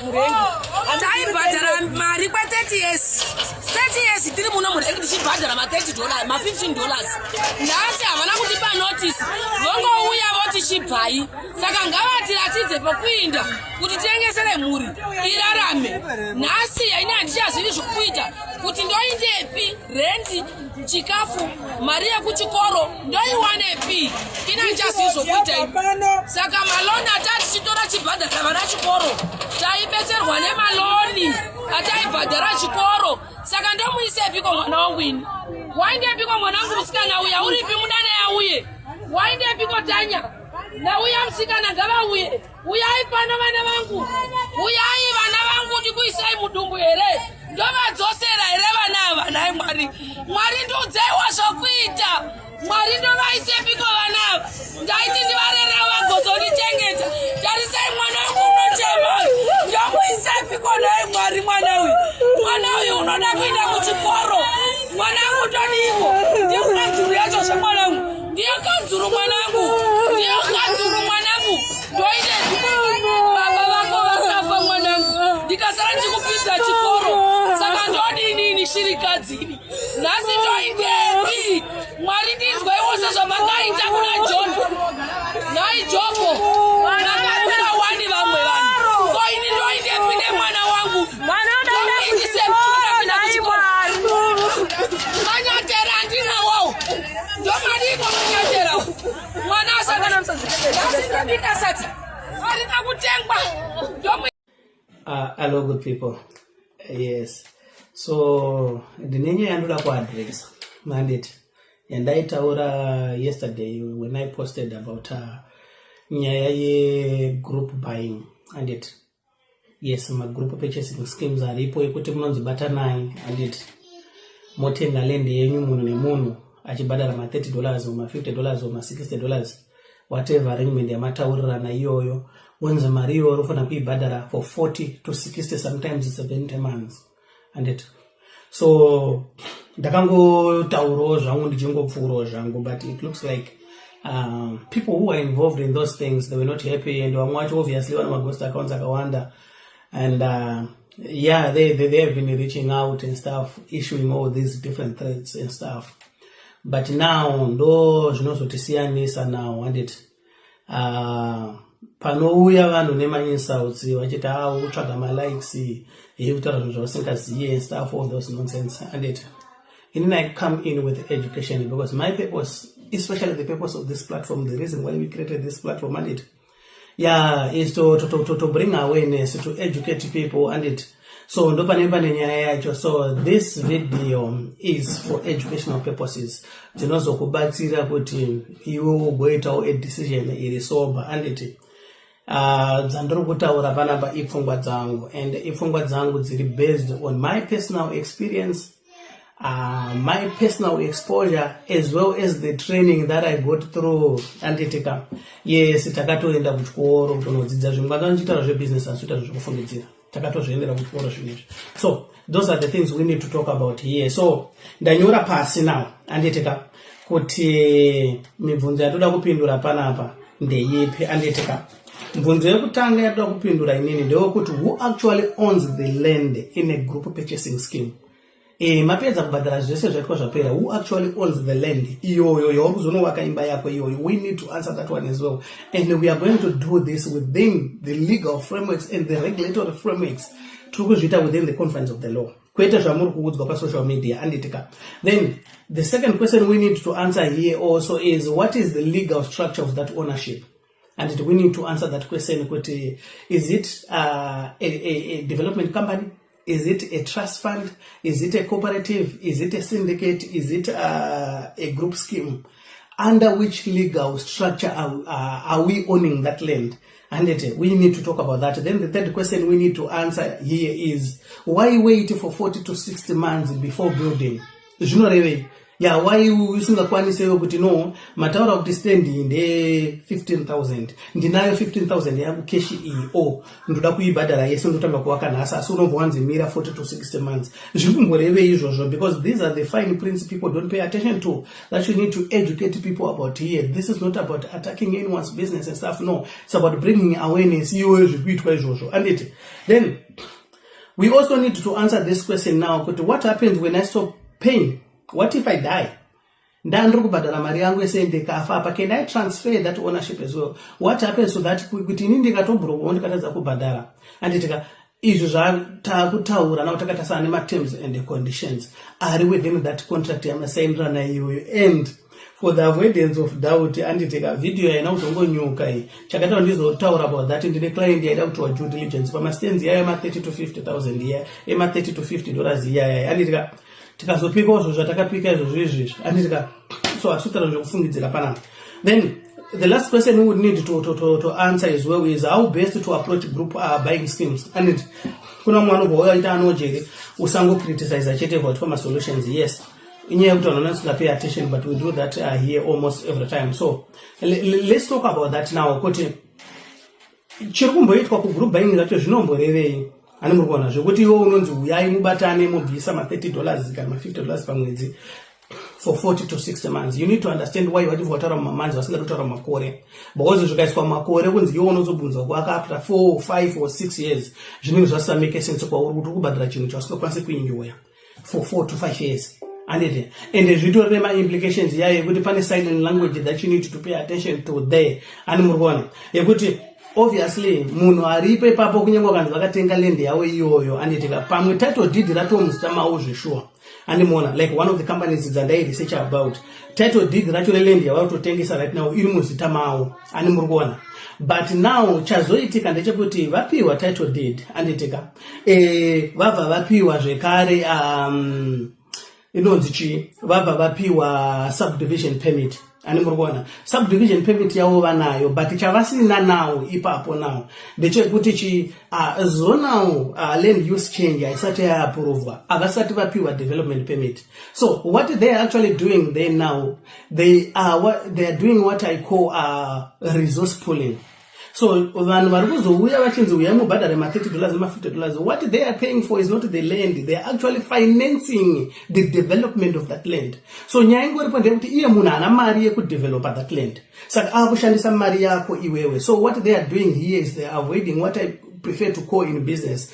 murengi taibhadhara mari kwa30 years 30 years tiri muno murengi tichibhadhara ma$30 ma$15. Nhasi havana kutipa notice, vongouya voti chibvai. Saka ngavatiratidze pokuinda kuti tiengesere mhuri irarame. Nhasi yaini handichazivi zvokuita kuti ndoindepi rendi, chikafu, mari yekuchikoro ndoiwanepi, ina ndichazivi zvokuita ipi. Saka maloni atati tichitora chibhadhara vana chikoro taibetserwa nemaloni ataibhadhara chikoro. Saka ndomuisepiko mwana wangu ini? Waindepiko mwana wangu musikana uya? Uripi mudana yauye? Waindepiko Tanya? Na uya musikana ngavauye. Uyai pano vana vangu, uyai vana vangu ndikuisai mudumbu here. Ndovadzosera here vana ava. Nai Mwari, Mwari ndiudzaiwa zvokuita. Mwari ndovaisepiko vana ava? Ndaiti ndivarera vagozondichengeta. Tarisai mwana wangu unochema. Ndomuisepiko nai Mwari mwana uyu? Mwana uyu unoda kuenda kuchikoro. Mwana wangu ndodiko. Ndiyo kanzuru yacho zvemwana wangu. Ndiyo kanzuru mwana wangu. Ndiyo kanzuru mwana wangu. Ndoite baba vako vakafa mwana wangu. Ndikasara ndikupinza chikoro. Saka ndodini shirikadzini. Nhasi ndoitepi. Mwari ndinzwa iwose zvamakaita kuna John. Nai Jobo. Makapira wani vamwe vanhu. Ko ini ndoitepi nemwana wangu. Manyatera andina wao. Ndomadiko manyatera. Mwana asakana msazikete. Ndikasati. Arina kutengwa. Hello good people. Yes. So ndinenye yandoda kuaddress mandate yandaitaura yesterday when I posted about nyaya ye group buying and it. Yes, ma group purchasing schemes aripo ekuti munonzi batanai and it. Motenga land yenyu munhu nemunhu achibhadhara ma$30 or ma$50 or ma$60, whatever arrangement yamataurirana iyoyo, wenza mari iyoyo unofana kuibhadhara for 40 to 60 sometimes 70 months and it. So ndakangotaurawo zvangu ndichingopfuurawo zvangu, but it looks like people who were involved in those things, they were not happy, and vamwe vacho obviously vana maghost accounts akawanda, and yeah, they have been reaching out and stuff, issuing all these different threats and stuff. But now ndo zvinozotisiyanisa now and it panouya vanhu nema-insults vachiti utsvaga ma-likes kutaura zvinhu zvavasingazivi and stuff, all those nonsense and it. And then I come in with education, because my purpose, especially the purpose of this platform, the reason why we created this platform and it, yeah, is to bring awareness, to educate people and it. So so this video is for educational purposes. Tinozokubatsira kuti iwe ugoitawo a decision iri sober and it. Dzandiri kutaura panapa ipfungwa dzangu, and ipfungwa dzangu dziri based on my personal experience, my personal exposure, as well as the training that I got through Antitica. Yes, takatoenda kuchikoro kutonodzidza zvinhu ngandachitaura zvebusiness asi kuita zvekufungidzira. Takatozviendera kuchikoro zvinezvi. So those are the things we need to talk about here. So ndanyora pasi now Antitica kuti mibvunzo yatoda kupindura panapa ndeyipi Antitica. Mibvunzo yekutanga yatoda kupindura inini ndeyekuti who actually owns the land in a group purchasing scheme. Mapedza kubhadhara zvese zvaitwa zvapera, who actually owns the land iyoyo yauri kuzonovaka imba yako iyoyo? We need to answer that one as well, and we are going to do this within the legal frameworks and the regulatory frameworks. Tiri kuzviita within the confines of the law, kwete zvamuri kuudzwa pasocial media Anditika. Then the second question we need to answer here also is, what is the legal structure of that ownership? And we need to answer that question. Is it a development company? Is it a trust fund? Is it a cooperative? Is it a syndicate? Is it a group scheme? Under which legal structure are we owning that land? And we need to talk about that. Then the third question we need to answer here is, why wait for 40 to 60 months before building? Yeah, why usingakwanise kuti no mataura kuti stand nde 15,000 ndinayo 15,000 yangu cash ndoda kuibhadhara yese ndotanga kuwaka nhasa asi unombwanzimira 40 to 60 months zvikumboreve izvozvo because these are the fine prints people don't pay attention to, that you need to educate people about here. This is not about attacking anyone's business and stuff, no, it's about bringing awareness iyoyo zvikuitwa izvozvo. And then we also need to answer this question now, kuti what happens when I stop paying? What if I die? Ndandiri kubhadhara mari yangu ese ndikafa apa, can I transfer that ownership as well? What happens to that kuti ini ndikatobhuroka ndikatadza kubhadhara anditika izvo zvatakutaura nawo takatasana nema-terms and conditions ari within that contract yamasainirana iyoyo. And for the avoidance of doubt anditika video yaina kuzongonyuka iyi chakataura ndizotaura about that ndine client yaida kutowa due diligence pamastands yayo ema-30 to 50,000 iya ema-30 to $50 iyaya anditika tikazopikawo zvo zvatakapika izvozvo izvizvi anditika so asutara zvekufungidzira panapa. Then the last question we would need to answer as well is how best to approach group buying schemes. And kuna mwana unoita anojere usango criticize chete for former solutions. Yes, inyaya kuti vanhu vanonga pay attention, but we do that here almost every time. So let's talk about that now. Kuti chiri kumboitwa kugroup buying zvacho zvinomborevei ani muri kuona zvekuti iwo unonzi uyai mubatane mubvisa ma$30 kana ma$50 pamwedzi for 40 to 60 months. You need to understand why vati vataura mumamanzi vasingadi kutaura makore, because zvikaiswa makore kunzi iwo unozobvunzwa kuaka after 4, 5 or 6 years zvinenge zvasisa make sense kwauri kuti kubhadhara chinhu chausingakwanisi kuenjoya for 4 to 5 years. And zvitori ma-implications yayo yekuti pane silent language that you need to pay attention to there. Ani muri kuona yekuti obviously munhu aripo ipapo kunyange vanhu vakatenga land yawo iyoyo anditika pamwe title deed ratomuzitamawo zveshuwa andimona like one of the companies dzandai research about title deed racho reland yavarototengesa right now iri muzita mawo ani muri kuona. But now chazoitika ndechekuti vapiwa title deed anditika vabva vapiwa zvekare inonzi chi vabva vapiwa subdivision permit ani muri kuona. Subdivision permit yavo vanayo, but chavasina nawo ipapo nawo ndechekuti chi zonal land use change haisati yaapuruvwa, havasati vapiwa development permit. So what they are actually doing there now, they are doing what I call resource pooling. So vanhu vari kuzouya vachinzi uyai mubhadhare ma$30 nema$50, what they are paying for is not the land, they are actually financing the development of that land. So nyaya ingoripo ndeyekuti iye munhu haana mari yekudevelopa that land, saka akushandisa mari yako iwewe. So what they are doing here is they are avoiding what I prefer to call in business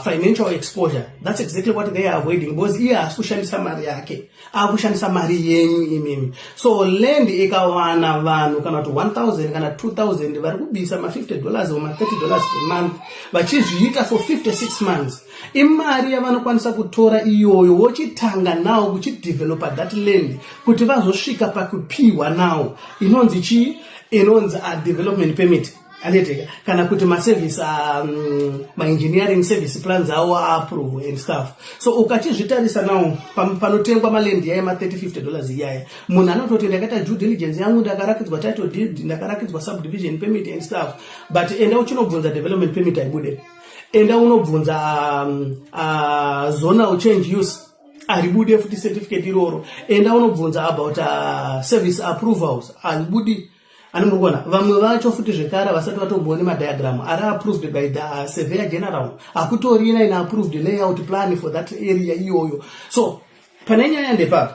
financial exposure. That's exactly what they are avoiding, because iye haasi kushandisa mari yake, akushandisa mari yenyu imimi. So land ikawana vanhu kana kuti 1,000 kana 2,000 vari kubisa ma$50 or ma$30 per month vachizviita for 56 months, imari yavanokwanisa kutora iyoyo wochitanga nawo kuchidevelopa that land kuti vazosvika pakupiwa nawo inonzi chi, inonzi development permit anditika kana kuti ma-service ma-engineering service plans awo approve and stuff. So ukachizvitarisa nawo panotengwa malendi yaya ma$30-50 iyaya, munhu anototi ndakaita due diligence yangu, ndakarakidzwa title deed, ndakarakidzwa subdivision permit and stuff, but enda uchinobvunza development permit aibude, enda unobvunza zonal change use aribude futi certificate iroro, enda unobvunza about service approvals aribudi. Ani muri kuona vamwe vacho futi zvekare vasati vatomboone madiagram ari approved by the surveyor general, akutorina ina approved layout plan for that area iyoyo. So pane nyaya ndepapo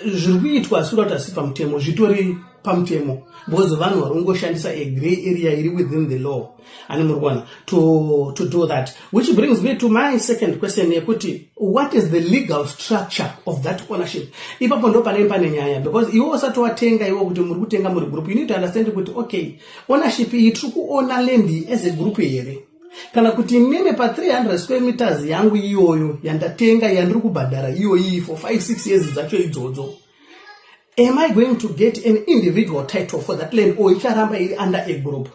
zviri kuitwa surati asi pamutemo, zvitori pamutemo, because vanhu vari kungoshandisa a grey area iri within the law ani muri kuona to do that. Which brings me to my second question yekuti what is the legal structure of that ownership. Ipapo ndo pane nyaya, because iwo usati watenga iwo kuti muri kutenga muri group, you need to understand kuti okay ownership iyi tiri kuona land as a group here, kana kuti meme pa 300 square meters yangu iyoyo yandatenga yandiri kubhadhara iyoyi for 5-6 years dzacho idzodzo, am I going to get an individual title for that land or icharamba iri under a group?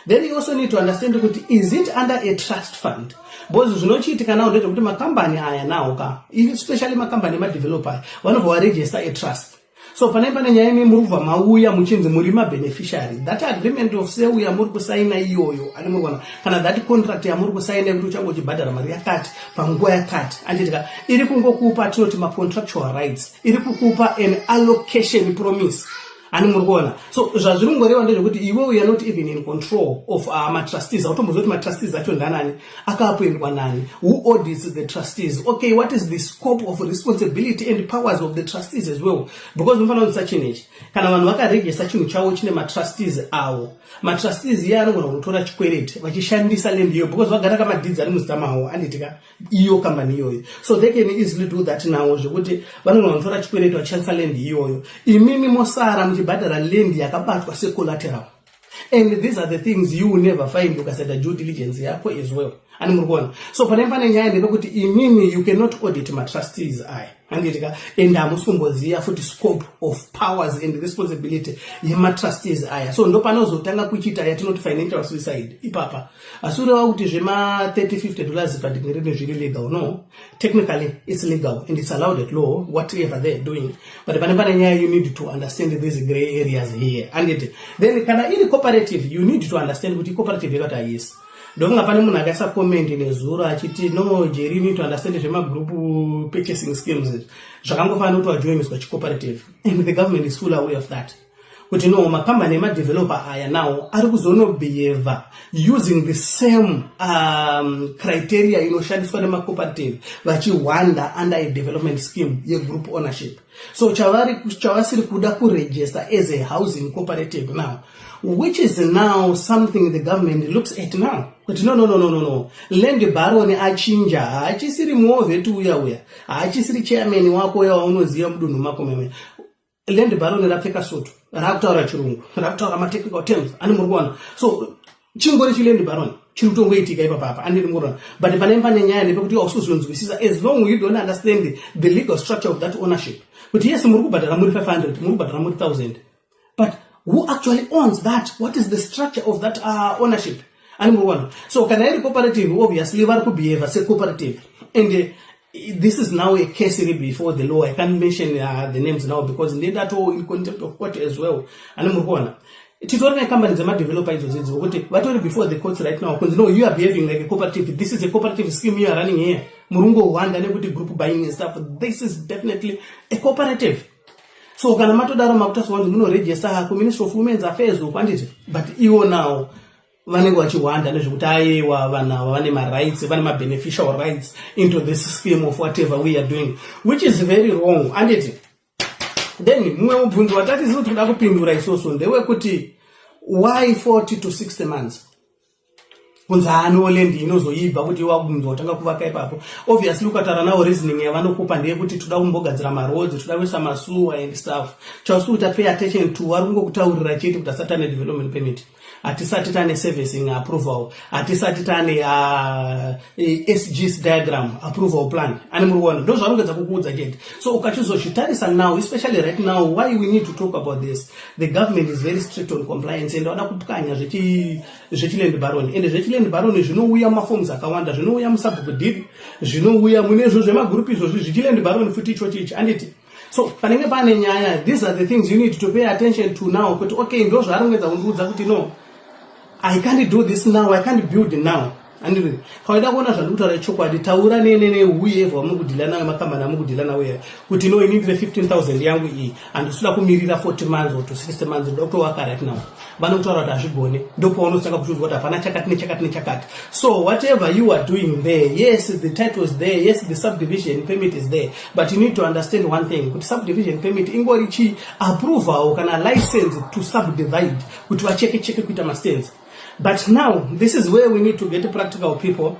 Then you also need to understand kuti is it under a trust fund, because zvinochiitika nawo ndezvekuti makambani aya nawo ka especially makambani emadeveloper vanobva varegister a trust. So panaipa nyaya muruva mauya muchinzi muri beneficiary, that agreement of say uya muri kusaina iyoyo ani murwana kana that contract ya muri kusaina kuti uchangochibhadhara mari yakati panguva yakati anditika iri kungokupa tinoti ma contractual rights, iri kukupa an allocation promise ani murikuona. So zvazvirongoreva ndezvekuti iwe we are not even in control of ma trustees. Autombozoti ma trustees acho ndanani, akaapendwa nani, who audits the trustees, okay, what is the scope of responsibility and powers of the trustees as well, because mfana kuti sachinechi kana vanhu vakaregister chinhu chavo chine ma trustees avo, ma trustees iye anogona kutora chikwereti vachishandisa land iyoyo because vagara kamadeeds ari muzita mavo anditika iyo kambani iyoyo, so they can easily do that now zvekuti vanogona kutora chikwereti vachishandisa land iyoyo, imimi mosara muchibhadhara land yakabatwa secollateral. And these are the things you will never find ukaseta due diligence yako as well. Ani murikuona. So pane nyaya ndepekuti imimi you cannot audit ma trustees aya. Anditika and amusikumboziya futi scope of powers and responsibility yema trustees aya. So ndo panozotanga kuchita yatinoti financial suicide ipapa. Asura kuti zvema $30-50 per degree zviri legal. No, technically it's legal and it's allowed at law whatever they're doing. But pane nyaya you need to understand these gray areas here. And then kana iri cooperative you need to understand kuti cooperative yakata yes. Donga pane munhu akaisa comment nezuro achiti no Jerry, you need to understand zvema group purchasing schemes zvakangofana kuti wajoiniswa chicooperative, and the government is full aware of that. Kuti no makambani ema-developer aya now ari kuzono-behave using the same criteria inoshandiswa nema-cooperative vachiwanda under a development scheme ye-group ownership. So chavasiri kuda kuregister as a housing cooperative now, which is now something the government looks at now. But no. Land baron achinja, achisiri muove tu uya. Achisiri chairman wako ya unoziya mdunu mako meme. Land baron rapfeka soto, raptaura chirungu, raptaura ma technical terms, ani murwana. So chingori chi land baron, chirutongo itika ipapa, ani murwana. But panempa nyaya ndepekuti also zonzwisisa as long as you don't understand the legal structure of that ownership. But yes, murukubhadhara muri 500, murukubhadhara muri 1000. But who actually owns that? What is the structure of that ownership? So can I cooperative obviously could behave as a cooperative, and this is now a case before the law. I can't mention the names now because they that all in contempt of court as well. Tutorial companies are developers before the courts right now because no, you are behaving like a cooperative. This is a cooperative scheme you are running here. Murungo one and group buying and stuff. This is definitely a cooperative. So kana matodaro makuta swanzi muno register ku Ministry of Women's Affairs ukwanditi, but iwo now vanenge vachiwanda nezvekuti aiwa vanhu vane ma-rights, vane ma-beneficial rights into this scheme of whatever we are doing, which is very wrong. And then mumwe mubvunzo watati zino toda kupindura isoso ndewekuti why 40 to 60 months? Kunzano land inozoibva kuti wabunzo utanga kuvaka ipapo. Obviously ukatara nawo reasoning yavanokupa ndeyekuti toda kumbogadzira ma-roads, toda kuisa masuwa and stuff. Chausuta pay attention to warungokutaurira chete kuti asati ane development permit, atisati tane servicing approval, atisati tane SG's diagram approval plan. Ani murikuona ndo zvarongedza kukuudza chete. So ukachizozvitarisa now, especially right now, why we need to talk about this, the government is very strict on compliance and vada kupukanya zvechiland baron, and zvechiland baron zvinouya maforms akawanda, zvinouya musubdeed, zvinouya munezvo zvemagroup izvozvi zvechiland baron futi ichochichi. Anditi so panenge pane nyaya, these are the things you need to pay attention to now. But okay, ndo zvarongedza kundiudza kuti no, I can't do this now, I can't build now. And kawaida kuona zvandikutaura chokwadi, taura whoever wamukudhila nayo makambani amukudhila nawo kuti no, inindire 15,000 yangu iyi and usida kumirira 40 months or to 60 months ndokutowaka right now. Vanokutaura kuti hazvigone, ndopaunosanga kuchudza kuti hapana chakati nechakati. So whatever you are doing there, yes, the title is there, yes, the subdivision permit is there, but you need to understand one thing, kuti subdivision permit ingori chi approval kana license to subdivide kuti vacheke kuita ma-stands. But now, this is where we need to get practical, people.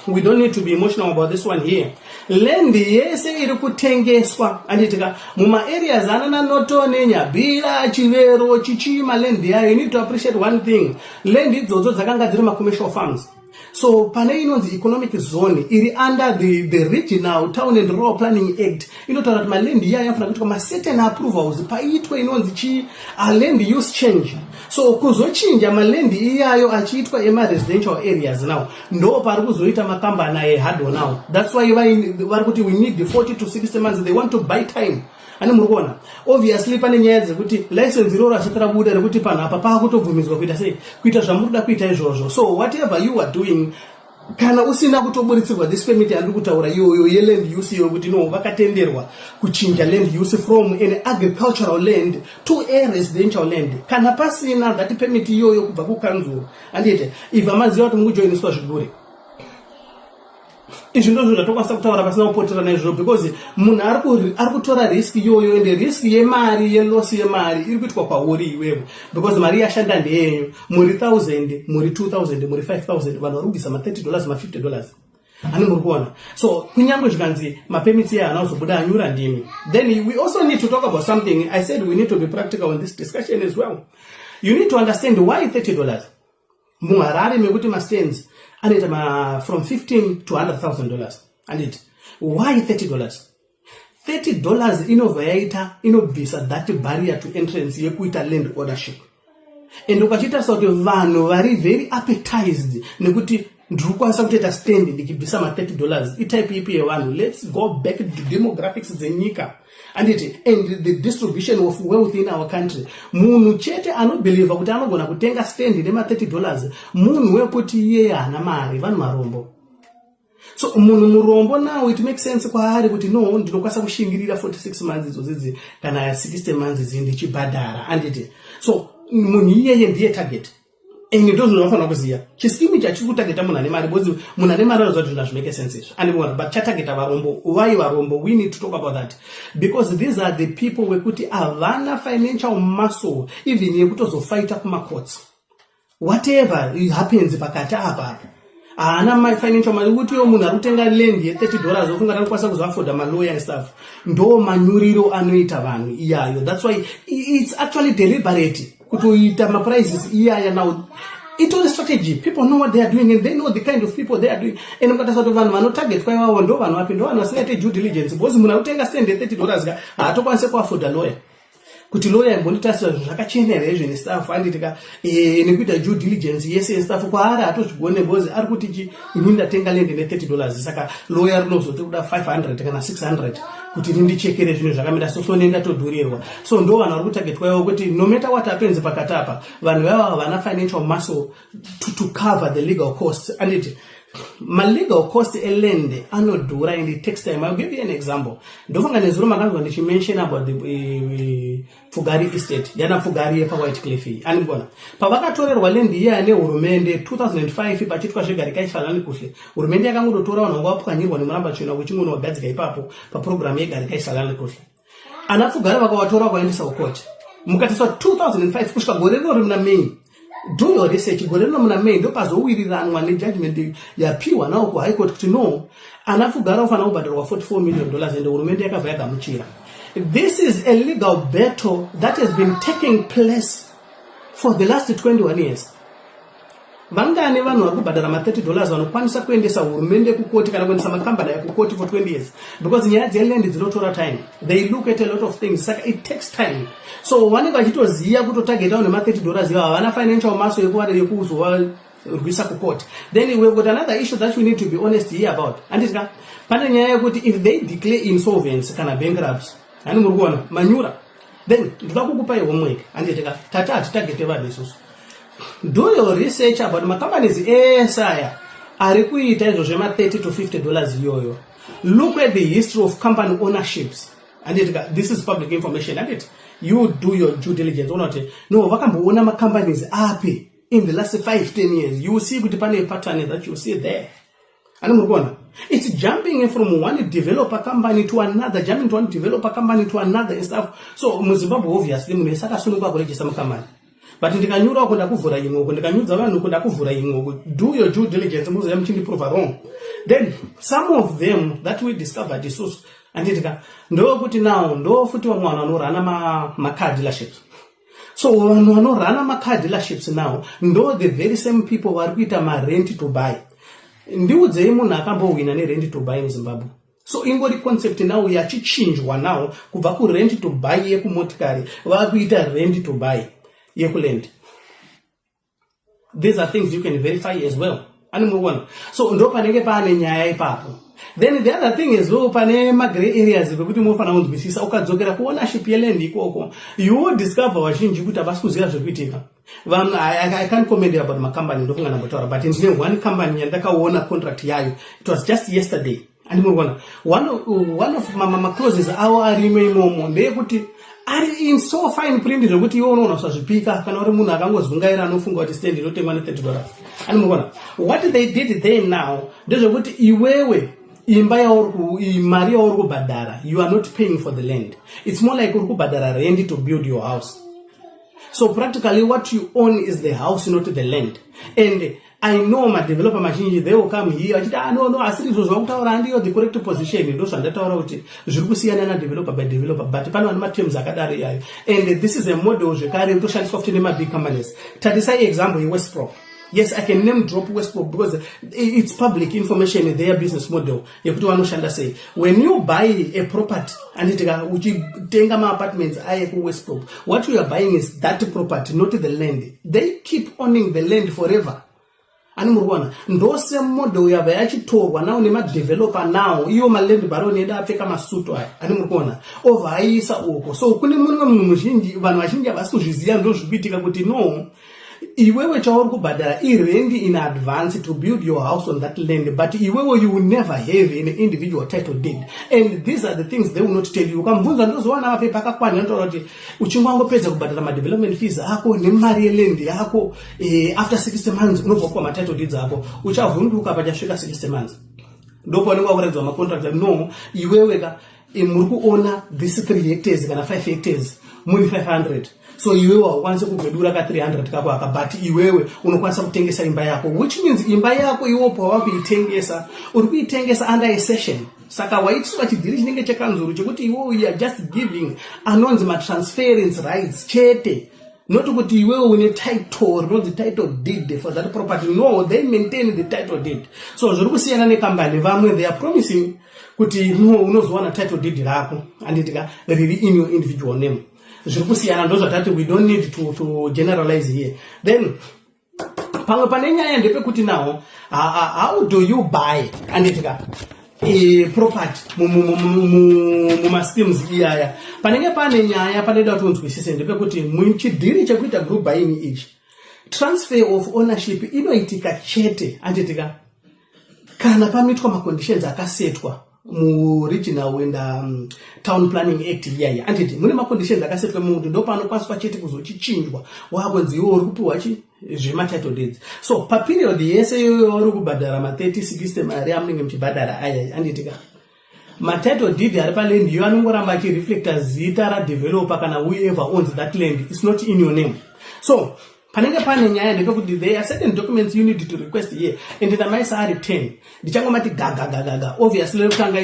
We don't need to be emotional about this one here. Land yese iri kutengeswa anditika muma areas anana noto nenya bila chivero chichima land yayo. You need to appreciate one thing. Land idzodzo dzakanga dziri ma commercial farms. So pane inonzi economic zone iri under the regional town and rural planning act. Inotaura kuti maland yayo yanofana kuitwa ma certain approvals paitwe inonzi chi land use change. So kuzochinja maland iyayo achiitwa ema residential areas now ndo pari kuzoita makambani ehado now. That's why vari kuti we need the 40 to 60 months. They want to buy time ani muri kuona obviously pane nyaya dzekuti license iroro asati rabuda rekuti panhu apa paakutobvumidzwa kuita sei kuita zvamurida kuita izvozvo. So whatever you are doing, kana usina kutoburitsirwa this permit yandiri kutaura iyoyo yeland use iyo kuti no vakatenderwa kuchinja land use from an agricultural land to a residential land, kana pasina that permit iyoyo kubva kukanzuro andite ibva maziva kuti mukujoiniswa zvigure. Izvi ndozvo zvatokwanisa kutaura pasina kupoterana izvozvo, because munhu ari kutora risk iyoyo, ende risk yemari yeloss yemari iri kuitwa kwauri iwewe, because mari yashanda ndeyenyu. Muri 1000, muri 2000, muri 5000, vanhu vari kubvisa $30 $50 ani muri kuona. So kunyange zvikanzi mapermits aya anozobuda anyura ndimi. Then we also need to talk about something. I said we need to be practical in this discussion as well. You need to understand why $30. Muharare mekuti mastands anoita from $15,000 to $100,000 anditi. Why $30? $30 inobva yaita inobvisa that barrier to entrance yekuita land ownership. And ukachitarisa kuti vanhu vari very appetized nekuti ndiri kukwanisa kutoita stand ndikibvisa $30 itype ipi yevanhu. Let's go back to demographics dzenyika anditi and the distribution of wealth in our country. Munhu chete anobelieva kuti anogona kutenga stand nema$30 munhu wekuti iye haana mari, vanhu marombo. So munhu murombo now it makes sense kwaari kuti no ndinokwanisa kushingirira 46 months idzodzi kana 60 months idzi ndichibhadhara anditi. So munhu iyeye ndiye target. Ende ndozvo zvinofanira kuziya. Chiskimi chachiri kutageta munhu ane mari, because munhu ane mari anoziva kuti zvimake sense izvo. And but chatageta varombo. Why varombo? We need to talk about that. Because these are the people wekuti havana financial muscle even yekutozofighta kumacourts. Whatever happens pakati apa. Haana financial muscle kuti yo munhu ari kutenga land ye$30 ofunga anokwanisa kuzoafford malawyer and stuff. Ndo manyuriro anoita vanhu iyayo. That's why it's actually deliberate. Kutoita prices iyaya now. It's all a strategy. People know what they are doing and they know the kind of people they are doing. And ukataura kuti vanhu vanotarget kwa iwawo ndo vanhu vapi, ndo vanhu vasina due diligence. Because munhu anotenga stand $30 haatokwanisa kuafford lawyer. Kuti lawyer imbonditasira zvakachenera izvo nestaff anditika nekuita due diligence yese staff kwaari atozvigone, because ari kuti inini ndatenga land ne$30 saka lawyer rinozoti kuda 500 kana 600 kuti ndindichekere zvinhu zvakamira so nenda todhurirwa. So ndo vanhu vari kutargetwa iwo kuti no matter what happens pakati apa vanhu vava havana financial muscle to cover the legal costs anditi. Legal cost elende anodhura and it takes time. I'll give you an example. Ndofunga nezuro makanzwa ndichimention about the Fugari estate. Yana Fugari yepa White Cliff. Anibona. Pavakatorerwa land iya ane hurumende 2005 pachitwa zvegarika ifanani kuhle. Hurumende yakangotora vanhu vakapwanyirwa nemuramba chena kuchingono wagadzika ipapo pa program yegarika ifanani kuhle. Ana Fugari vakawatora kuendesa kucourt. Mukatiswa 2005 kusvika gore rino rimuna May. Do your research. Gore rino muna May ndo pazowirirana nejudgment yapiwa nawo ku High Court kuti no ana Fugari ofana kubhadharwa $44 million and hurumende yakabva yagamuchira. This is a legal battle that has been taking place for the last 21 years. Vangane vanhu vari kubhadhara $30 vanokwanisa kuendesa hurumende kukoti kana kuendesa makambani ekukoti for 20 years, because nyaya dzeland dzinotora time. They look at a lot of things, saka it takes time. So vanenge vachitoziva kutotagetawo nema$30 ivo havana financial muscle yekuzovarwisa kukoti. Then we've got another issue that we need to be honest here about. Anditika pane nyaya yekuti if they declare insolvency kana bankruptcy ani muri kuona manyura, then ndoda kukupai homework anditika tata hatitagete vanhu isusu. Do your research about companies esaya ari kuita izvo zvema$30 to $50 iyoyo. Look at the history of company ownerships. And this is public information. And you do your due diligence. No, vakamboona macompanies api in the last 5-10 years. You will see kuti pane pattern that you see there. And it's jumping from one developer company to another, jumping to one developer company to another and stuff. So muZimbabwe obviously munesaka sununga kurejisa macompany. But ndikanyura kunda kuvhura imwe, ndikanyudza vanhu kunda kuvhura imwe. Do your due diligence, muzoya muchindi prove wrong. Then some of them that we discovered isusu anditika ndo kuti now ndo futi vamwe vanhu vanorana ma-car dealerships. So vanhu vanorana ma-car dealerships now ndo the very same people vari kuita ma-rent to buy. Ndiudzei munhu akambowina ne-rent to buy muZimbabwe. So ingori concept now yachichinjwa now kubva ku-rent to buy yekumotikari vakuita rent to buy yekuland. These are things you can verify as well. ani muri so ndo panenge pane nyaya ipapo. Then the other thing is pane grey areas bekuti mofana kunzwisisa ukadzokera ku ownership yeland ikoko you will discover vazhinji kuti havasi kuziva zvekuitika. I can't comment about my company ndofunga nambotaura, but in one company yandakaona contract yayo, it was just yesterday. And one of my clauses awo arime imomo ndeyekuti ari in so fine print zvekuti iwo unoona zvazvipika kana uri munhu akangozungaira anofunga kuti stand inotengwa $30. And what they did then now ndezvekuti iwewe imba mari yauri kubhadhara, you are not paying for the land. It's more like uri kubhadhara rent to build your house. So practically what you own is the house, not the land. And I know my developer machine, they will come here. No, I see this was the correct position. Those are the developer by developer, but and this is a model you carry to software big companies. Tadisa example in Westpro. Yes, I can name drop Westpro because it's public information in their business model. Say when you buy a property and apartments, Westpro, what you are buying is that property, not the land. They keep owning the land forever. And ndose model ya vayachitorwa nawo nemadeveloper now iyo malend baroni enda apfeka masuto aya ani murikuona ovaisa uko. So kune mumwe munhu muzhinji vanhu vazhinji havasi kuzviziva ndozvikuitika kuti no iwewe chauri kubhadhara irent in advance to build your house on that land, but iwewe you will never have an individual title deed. And these are the things they will not tell you. Ukamvunza ndozowana mapepa akakwana anotaura kuti uchingwangopedza kubhadhara madevelopment fees ako nemari yeland yako after 60 months unobva kupa matitle deeds ako uchavhunduka pachasvika 60 months. Ndopaunenge wakuredzwa macontract no iwewe ka muri kuona this 3 hectares kana 5 hectares muri 500. So iwewe wakwanisa kugwedura ka 300 kako aka, but iwewe unokwanisa kutengesa imba yako, which means imba yako iwo pawakuitengesa uri kuitengesa under a session. Saka waitiswa chidhiri chinenge chakanzuru chekuti iwewe you are just giving anonzi transference rights chete, not kuti iwewe une title, not the title deed for that property. No, they maintain the title deed. So zviri kusiyana nekambani vamwe they are promising kuti no unozowana title deed rako anditika riri in your individual name. We don't need to generalize here. Then now, how do you buy a property schemes here? Group buying each transfer of ownership inoitika chete anditika kana pamitwa maconditions akasetwa mu regional and town planning act yaya anditi mune maconditions akasetwa munhu ndopano kwaswa chete kuzochinjwa wakwenzi iwo uri kupiwa zvema title deeds. So pa period yese uri kubhadhara ma 30-60 mari amunenge muchibhadhara aya anditika ma title deed ari pa land yo anongoramba achireflecta zita ra developer kana whoever owns that land. It's not in your name. So panenge pane nyaya ndepekuti there are certain documents you need to request here and the maisa ari 10 ndichangomati gaga obviously lokutanga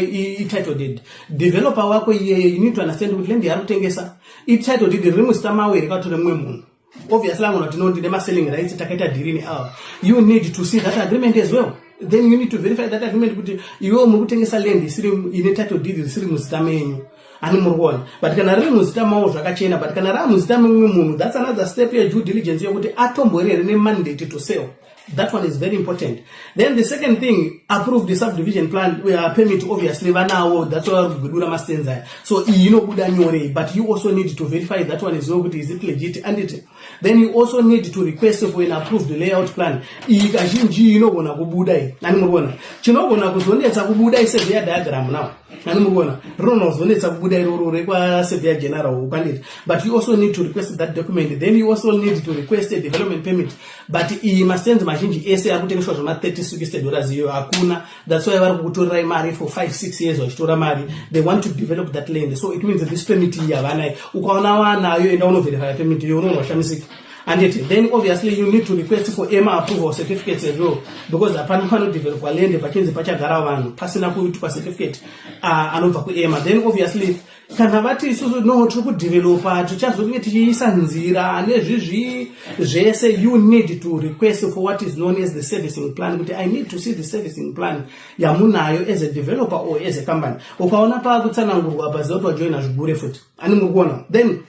title deed developer wako iye you need to understand kuti land yari kutengesa title deed riri muzita mawe rikatore mumwe munhu. Obviously angona tinoti ndema selling rights takaita deal ni awa, you need to see that agreement as well. Then you need to verify that agreement kuti iwe muri kutengesa land isiri ine title deed isiri muzita menyu ani murikuona, but kana riri muzita mawo zvakachena, but kana riri muzita memumwe munhu that's another step ya due diligence yokuti atomborere ne mandate to sell. That one is very important. Then the second thing, approve the subdivision plan permit. Obviously vanawo that's why kugudura mastenza. So you know buda nyore, but you also need to verify that one is it legit and it. Then you also need to request for an approved layout plan. Ikazhinji inogona kubudai nani murikuona chinogona kuzonetsa kubudai severe diagram now nani murikuona rinozonetsa kubudai roro rekwa severe general ukanditi, but you also need to request that document. Then you also need to request a development permit, but mastenza mazhinji ese akutengeswa zvema $30-60 iyo hakuna. That's why vari kutorera mari for 5-6 years vachitora mari. They want to develop that land, so it means this permit yavanayo ukaona wanayo enda unoverify permit iyo unonoshamisika. And then obviously you need to request for EMA approval certificates as well, because apana pano develop land pachinzi pachagara vanhu pasina kuitwa certificate anobva kuEMA. Then obviously kana vati isusu no tiri kudevelopa tichazonge tichiisa nzira nezvizvi zvese, you need to request for what is known as the servicing plan, kuti I need to see the servicing plan yamunayo as a developer or as a company. Ukaona pa kutsanangurwa apa zotwa joina zvigure futi ani murikuona. Then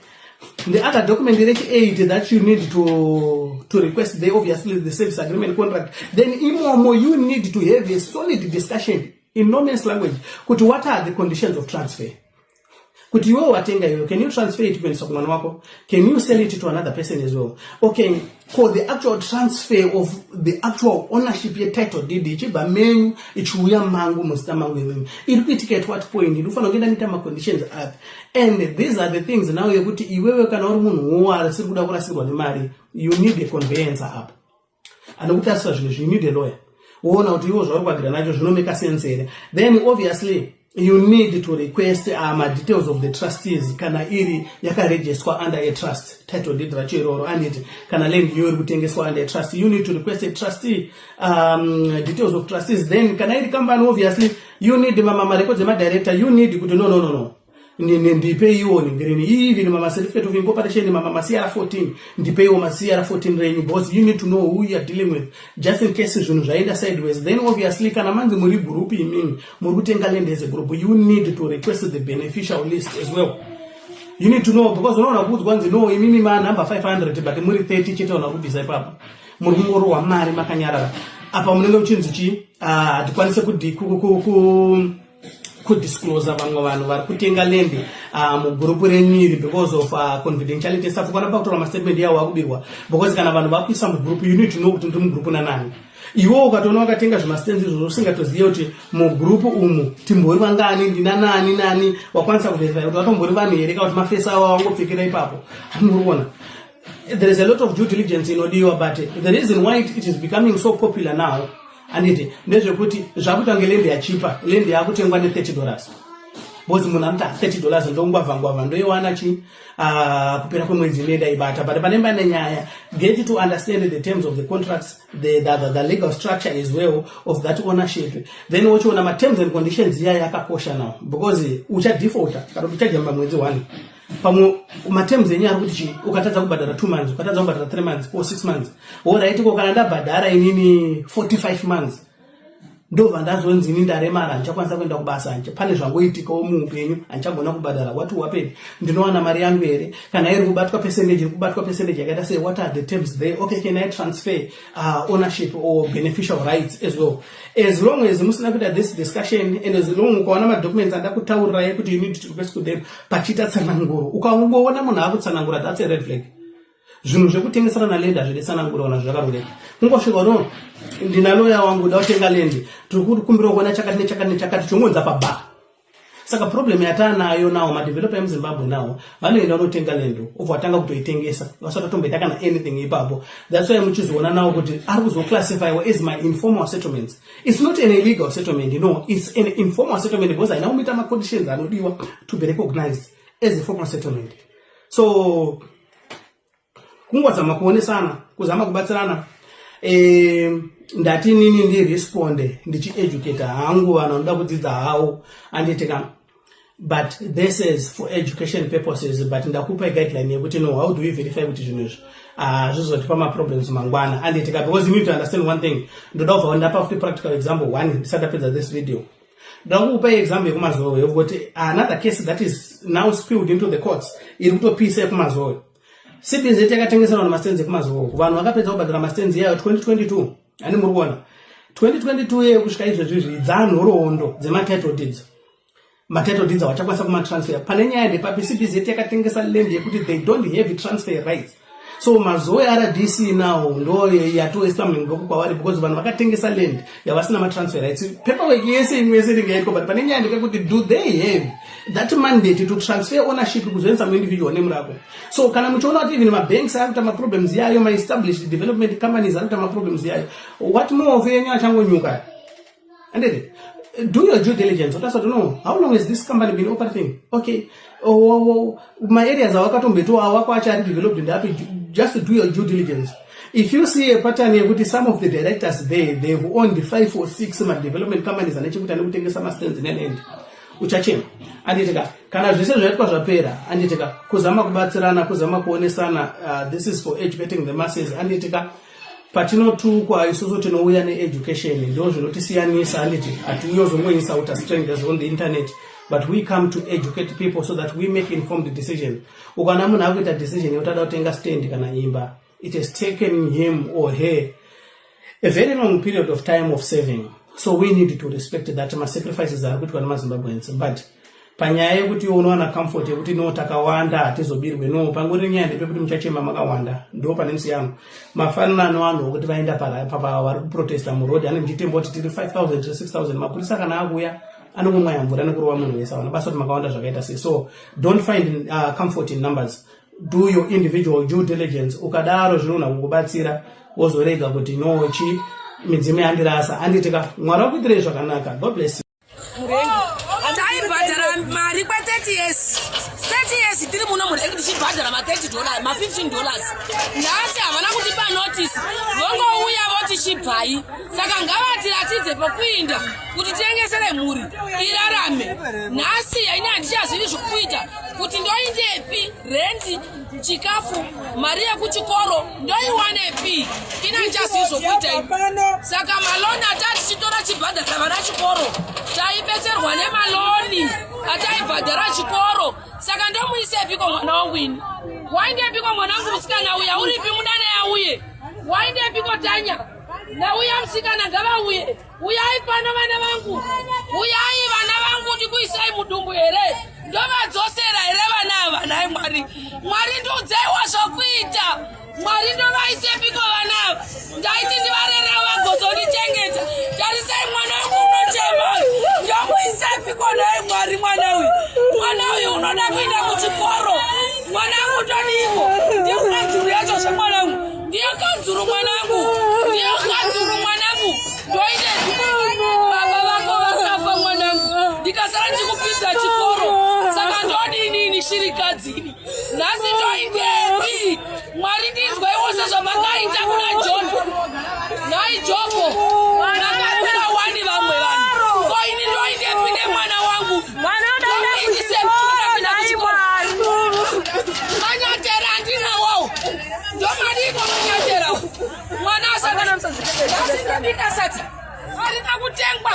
The other document, the 8 that you need to request, obviously the service agreement contract. Then you need to have a solid discussion in no man's language. What are the conditions of transfer? Can you transfer it to Can you sell it to another person as well? Okay, for the actual transfer of the actual ownership title deed, it will be at what point you find conditions are. And these are the things now you need a conveyancer up. And you need a lawyer. Then obviously you need to request details of the trustees kana iri yakaregisterwa under a trust title deed rachiro and it kana land yori kutengeswa under a trust. You need to request a trustee details of trustees. Then kana iri company obviously you need mama records ma director. You need to no ndipe iwo ngireni even mama certificate of incorporation mama CR14 ndipe iwo CR14 range, because you need to know who you are dealing with just in case zvinhu zvaenda sideways. Then obviously kana manzi muri group imini muri kutenga land as a group, you need to request the beneficial list as well. You need to know, because unaona kuudzwa nzi no imimi ma number 500 but muri 30 chete ona kubvisa ipapo muri kungorowa mari makanyarara apa munenge muchinzi chi tikwanise could disclose vanhu vari kutenga land mugroup renyiri because of confidentiality stuff. Kana pakutora mastatement yawo akubirwa, because kana vanhu vakuisa mugroup you need to know kuti ndi mugroup nanani. Iwo ukatoona wakatenga zvimastenzi izvo usingatoziye kuti mugroup umu timbori vangani nani wakwanisa kuverify kuti vatombori vanhu here kana kuti mafesa avo wangopfekera ipapo. Unoona there is a lot of due diligence inodiwa, but the reason why it is becoming so popular now and it ndezvekuti zvakuita ngelende yachipa, lende yakutengwa ne$30 bozi munhu anoita $30 ndongwavha ndoiwana chi kupera kwemwedzi inoenda ibata. But panemba nenyaya get to understand the terms of the contracts, the legal structure as well of that ownership. Then uchiona ma terms and conditions iya yakakosha now, because ucha defaulta kana uchajamba mwedzi 1 pamwe materms enyaya kuti chi ukatadza kubhadhara 2 months, ukatadza kubhadhara 3 months or 6 months, alright ko kana ndabhadhara inini 45 months ndobva ndazonzi ini ndaremara ndichakwanisa kuenda kubasa, pane zvangoitikawo muupenyu handichagona kubhadhara, what will happen? Ndinowana mari yangu here? Kana iri kubatwa percentage yakaita sei? What are the terms there? Okay, can I transfer ownership or beneficial rights as well? As long as musina kuita this discussion, and as long ukaona madocuments andakutaurirai kuti you need to request to them pachita tsananguro, ukaona munhu akutsanangura, that's a red flag. Zvinhu zvekutengesana naland hazvidetsanangura ona zvakarongeka. Kungosvika no ndina lawyer wangu ndatenga land, tiri kumbira kuona chakati chomodza paba. Saka problem yatanayo nawo madeveloper emuZimbabwe nawo vanoenda unotenga land obva watanga kutoitengesa vasatotombeta kana anything ipapo. That's why muchizoona nawo kuti ari kuzoclassify as my informal settlements. It's not an illegal settlement, no, it's an informal settlement because haina kumita maconditions anodiwa to be recognized as a formal settlement. So kungozama kuonesana, kuzama kubatsirana. Ndati nini ndi responde ndichi-educator hangu vanoda kudzidza hawo anditeka, but this is for education purposes. But ndakupa guideline yekuti no, how do we verify kuti zvinhu izvi zvizotipa maproblems mangwana anditeka, because you need to understand one thing. Ndoda kubva ndapa futi practical example 1 ndisatapedza this video. Ndakupa example yekumazowe yokuti another case that is now spilled into the courts iri kutopisa yekumazowe. CBZ yakatengesana namastenzi ekumazowe, vanhu vakapedza kubhadhara mastenzi yayo 2022. Ani muri kuona 2022 ye kusvika izvezvi dzanhoroondo dzematitle deeds. Matitle deeds awachakwanisa kumatransfer. Pane nyaya ndepapi CBZ yakatengesa land yekuti they don't have transfer rights. So mazowe RDC now ndo yatoestablish kwavari because vanhu vakatengesa land yavasina matransfer rights. Paperwork yese imwese ingaitwa, but pane nyaya ndekuti do they have that mandate to transfer ownership kuzoenza mu individual name rako. So kana muchiona kuti even mabanks akuita maproblems yayo, ma-established development companies akuita maproblems yayo, what more of yenyu achangonyuka? And do your due diligence. What does know? How long has this company been operating? Okay, my areas are actually developed in that. Just do your due diligence. If you see a pattern here with some of the directors there, they've owned 5 or 6 development companies and actually some stands in the end. Uchachema anditeka kana zvese zvaitwa zvapera anditeka kuzama kubatsirana, kuzama kuonesana, this is for educating the masses anditeka patinotukwa isusu tinouya needucation ndo zvinotisiyanisa handiti hatiyozongoisa uta strangers on the internet, but we come to educate people so that we make informed decision. Ukana munhu akuita decision yotada kutenga stand kana imba, it has taken him or her a very long period of time of saving, so we need to respect that sacrifices are kuitwa nemaZimbabweans. But panyaya yekuti unowana comfort yekuti no takawanda hatizobirwe, no pangori nyaya ndepekuti muchachema makawanda ndo pane musiyano. Mafanano anhu okuti vaenda papa vari kuprotesta muroad ane muchitemba kuti tiri 5,000 to 6,000, mapurisa kana akuya anongomwaya mvura nekurova munhu wese awana basa kuti makawanda zvakaita sei. So don't find comfort in numbers, do your individual due diligence. Ukadaro zvinogona kukubatsira wozorega kuti no chi midzimu yandirasa handitika mwari wakuitirei zvakanaka. God bless you. taibhadhara mari kwa30 years tiri muno murengi tichibhadhara ma$30 ma$15. nhasi havana kutipa notice, vongouya votichibvai. Saka ngavatiratidze pokuinda kuti tiengesere mhuri irarame. Nhasi yaine handichazivi zvokuita kuti ndoindepi rendi, chikafu, mari yekuchikoro ndoiwanepi, ina ndichazivi zvokuita ini. Saka maloni atati chitora chibhadhara vana chikoro, taibetserwa nemaloni ataibhadhara chikoro. Saka ndomuisepiko mwana wangu ini? Waindepiko mwanangu musikana uya? Uripi mudana yauye? Waindepiko tanya? Na uya musikana ngavauye. Uyai pano vana vangu, uyai vana vangu ndikuisai mudumbu here, ndovadzosera here vana ava. Nai Mwari, Mwari ndiudzeiwa zvokuita. Mwari ndovaisepiko vana ava? Ndaiti ndivarera vagozondichengeta. Tarisai mwana wangu unochema, ndomuisepiko nai Mwari? Mwana uyu unoda kuenda kuchikoro, mwana wangu ndodiko. Ndiyo kanzuru yacho zvemwana wangu, ndiyo kanzuru mwanangu, ndiyo kanzuru mwanangu. Ndoite baba vako vakafa mwanangu, ndikasara ndikupinza chikoro. Saka ndodini shirikadzini? Nhasi ndoindepi? Mwari ndinzwe wose zvamakaita kuna John nai Jobo, nakapera wani vamwe vanhu. Ko ini ndoindepi nemwana wangu? Manyatera andinawo ndomadiko manyatera mwana asakana msazikete asi ndikasati arina kutengwa.